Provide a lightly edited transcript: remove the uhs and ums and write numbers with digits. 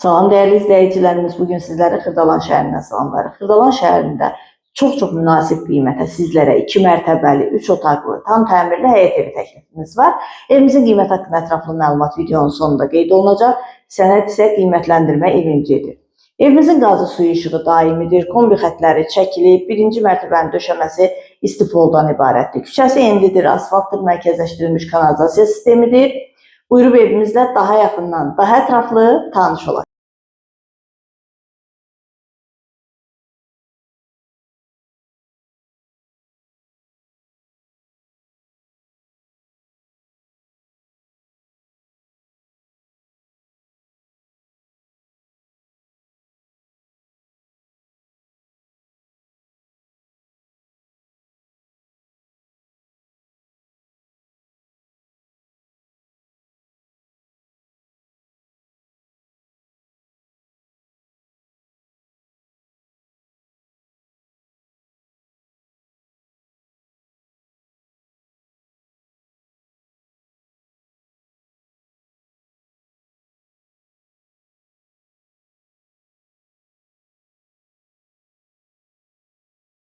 Salam değerli izləyicilərimiz, bugün sizlərə Xırdalan şəhərindən salamlarıq. Xırdalan şəhərində çox münasib qiymətə sizlərə 2 mərtəbəli, 3 otaqlı, tam təmirli həyət evi təklifimiz var. Evimizin qiymət haqqında ətraflı məlumat videonun sonunda qeyd olunacaq. Sənəd isə qiymətləndirmə evincidir. Evimizin qazı suyu işığı daimidir, kombi xətləri çəkilib, birinci mərtəbənin döşəməsi istifoldan ibarətdir. Küçəsi enlidir, asfaltdır, mərkəzləşdirilmiş kanalizasiya sistemidir. Buyurub evimizlə daha yaxından, daha ətraflı tanış olaq.